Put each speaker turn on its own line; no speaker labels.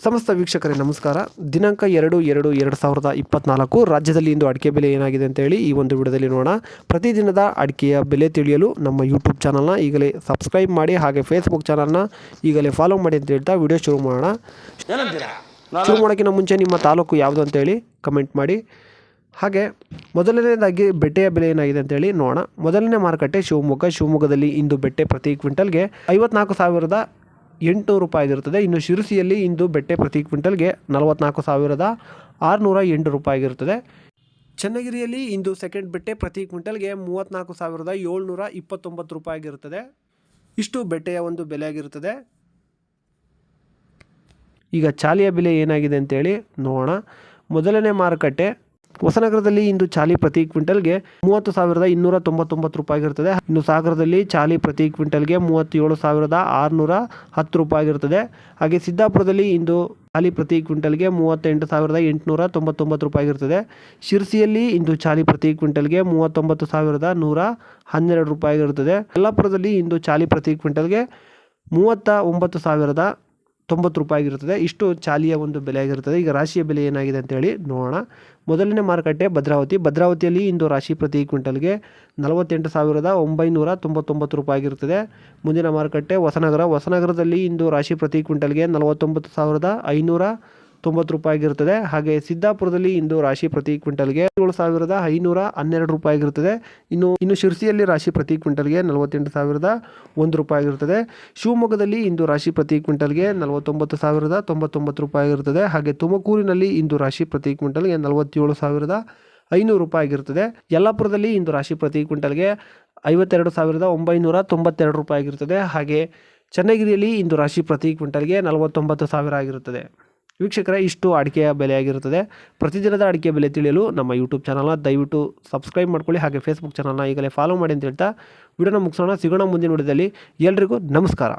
ಸಮಸ್ತ ವೀಕ್ಷಕರೇ ನಮಸ್ಕಾರ. ದಿನಾಂಕ 2/2/2024 ರಾಜ್ಯದಲ್ಲಿ ಇಂದು ಅಡಿಕೆ ಬೆಲೆ ಏನಾಗಿದೆ ಅಂತೇಳಿ ಈ ಒಂದು ವಿಡಿಯೋದಲ್ಲಿ ನೋಡೋಣ. ಪ್ರತಿದಿನದ ಅಡಿಕೆಯ ಬೆಲೆ ತಿಳಿಯಲು ನಮ್ಮ ಯೂಟ್ಯೂಬ್ ಚಾನಲ್ನ ಈಗಲೇ ಸಬ್ಸ್ಕ್ರೈಬ್ ಮಾಡಿ, ಹಾಗೆ ಫೇಸ್ಬುಕ್ ಚಾನಲ್ನ ಈಗಲೇ ಫಾಲೋ ಮಾಡಿ ಅಂತ ಹೇಳ್ತಾ ವಿಡಿಯೋ ಶುರು ಮಾಡೋಣ. ಶುರು ಮಾಡೋಕ್ಕಿಂತ ಮುಂಚೆ ನಿಮ್ಮ ತಾಲೂಕು ಯಾವುದು ಅಂತೇಳಿ ಕಮೆಂಟ್ ಮಾಡಿ. ಹಾಗೆ ಮೊದಲನೇದಾಗಿ ಬೆಟ್ಟೆಯ ಬೆಲೆ ಏನಾಗಿದೆ ಅಂತೇಳಿ ನೋಡೋಣ. ಮೊದಲನೇ ಮಾರುಕಟ್ಟೆ ಶಿವಮೊಗ್ಗದಲ್ಲಿ ಇಂದು ಬೆಟ್ಟೆ ಪ್ರತಿ ಕ್ವಿಂಟಲ್ಗೆ 54,800 ರೂಪಾಯಿ ಇರುತ್ತದೆ. ಇನ್ನು ಶಿರಸಿಯಲ್ಲಿ ಇಂದು ಬೆಟ್ಟೆ ಪ್ರತಿ ಕ್ವಿಂಟಲ್ಗೆ 44,608 ರೂಪಾಯಿ ಇರುತ್ತದೆ. ಚನ್ನಗಿರಿಯಲ್ಲಿ ಇಂದು ಸೆಕೆಂಡ್ ಬೆಟ್ಟೆ ಪ್ರತಿ ಕ್ವಿಂಟಲ್ಗೆ 34,729 ರೂಪಾಯಿ ಇರುತ್ತದೆ. ಇಷ್ಟು ಬೆಟ್ಟೆಯ ಒಂದು ಬೆಲೆ ಆಗಿರುತ್ತದೆ. ಈಗ ಚಾಲಿಯ ಬೆಲೆ ಏನಾಗಿದೆ ಅಂತೇಳಿ ನೋಡೋಣ. ಮೊದಲನೇ ಮಾರುಕಟ್ಟೆ ಹೊಸನಗರದಲ್ಲಿ ಇಂದು ಚಾಲಿ ಪ್ರತಿ ಕ್ವಿಂಟಲ್ಗೆ 30,299 ರೂಪಾಯಿ ಇರುತ್ತದೆ. ಇನ್ನು ಸಾಗರದಲ್ಲಿ ಚಾಲಿ ಪ್ರತಿ ಕ್ವಿಂಟಲ್ಗೆ 37,610 ರೂಪಾಯಿ ಇರುತ್ತದೆ. ಹಾಗೆ ಸಿದ್ದಾಪುರದಲ್ಲಿ ಇಂದು ಚಾಲಿ ಪ್ರತಿ ಕ್ವಿಂಟಲ್ಗೆ 38,899 ರೂಪಾಯಿ ಇರುತ್ತದೆ. ಶಿರಸಿಯಲ್ಲಿ ಇಂದು ಚಾಲಿ ಪ್ರತಿ ಕ್ವಿಂಟಲ್ಗೆ 39,112 ರೂಪಾಯಿ ಇರುತ್ತದೆ. ಯಲ್ಲಾಪುರದಲ್ಲಿ ಇಂದು ಚಾಲಿ ಪ್ರತಿ ಕ್ವಿಂಟಲ್ಗೆ 39,090 ರೂಪಾಯಿ ಇರುತ್ತದೆ. ಇಷ್ಟು ಚಾಲಿಯ ಒಂದು ಬೆಲೆ ಆಗಿರುತ್ತದೆ. ಈಗ ರಾಶಿಯ ಬೆಲೆ ಏನಾಗಿದೆ ಅಂತೇಳಿ ನೋಡೋಣ. ಮೊದಲನೇ ಮಾರುಕಟ್ಟೆ ಭದ್ರಾವತಿಯಲ್ಲಿ ಇಂದು ರಾಶಿ ಪ್ರತಿ ಕ್ವಿಂಟಲ್ಗೆ 48,999 ರೂಪಾಯಿ ಇರುತ್ತದೆ. ಮುಂದಿನ ಮಾರುಕಟ್ಟೆ ಹೊಸನಗರದಲ್ಲಿ ಇಂದು ರಾಶಿ ಪ್ರತಿ ಕ್ವಿಂಟಲ್ಗೆ 49,590 ರೂಪಾಯಿ ಇರುತ್ತದೆ. ಹಾಗೆ ಸಿದ್ದಾಪುರದಲ್ಲಿ ಇಂದು ರಾಶಿ ಪ್ರತಿ ಕ್ವಿಂಟಲ್ಗೆ 7,512 ರೂಪಾಯಿ ಇರುತ್ತದೆ. ಇನ್ನು ಶಿರಸಿಯಲ್ಲಿ ರಾಶಿ ಪ್ರತಿ ಕ್ವಿಂಟಲ್ಗೆ 48,001 ರೂಪಾಯಿ ಇರುತ್ತದೆ. ಶಿವಮೊಗ್ಗದಲ್ಲಿ ಇಂದು ರಾಶಿ ಪ್ರತಿ ಕ್ವಿಂಟಲ್ಗೆ 49,099 ರೂಪಾಯಿ ಇರುತ್ತದೆ. ಹಾಗೆ ತುಮಕೂರಿನಲ್ಲಿ ಇಂದು ರಾಶಿ ಪ್ರತಿ ಕ್ವಿಂಟಲ್ಗೆ 47,500 ರೂಪಾಯಿ ಆಗಿರುತ್ತದೆ. ಯಲ್ಲಾಪುರದಲ್ಲಿ ಇಂದು ರಾಶಿ ಪ್ರತಿ ಕ್ವಿಂಟಲ್ಗೆ 52,992 ರೂಪಾಯಿ ಆಗಿರುತ್ತದೆ. ಹಾಗೆ ಚನ್ನಗಿರಿಯಲ್ಲಿ ಇಂದು ರಾಶಿ ಪ್ರತಿ ಕ್ವಿಂಟಲ್ಗೆ 49,000 ಆಗಿರುತ್ತದೆ. ವೀಕ್ಷಕರೇ, ಇಷ್ಟು ಅಡಿಕೆಯ ಬೆಲೆ ಆಗಿರುತ್ತದೆ. ಪ್ರತಿದಿನದ ಅಡಿಕೆ ಬೆಲೆ ತಿಳಿಯಲು ನಮ್ಮ ಯೂಟ್ಯೂಬ್ ಚಾನಲ್ನ ದಯವಿಟ್ಟು ಸಬ್ಸ್ಕ್ರೈಬ್ ಮಾಡ್ಕೊಳ್ಳಿ, ಹಾಗೆ ಫೇಸ್ಬುಕ್ ಚಾನಲ್ನ ಈಗಲೇ ಫಾಲೋ ಮಾಡಿ ಅಂತ ಹೇಳ್ತಾ ವಿಡಿಯೋನ ಮುಗಿಸೋಣ. ಸಿಗೋಣ ಮುಂದಿನ ವಿಡಿಯೋದಲ್ಲಿ. ಎಲ್ರಿಗೂ ನಮಸ್ಕಾರ.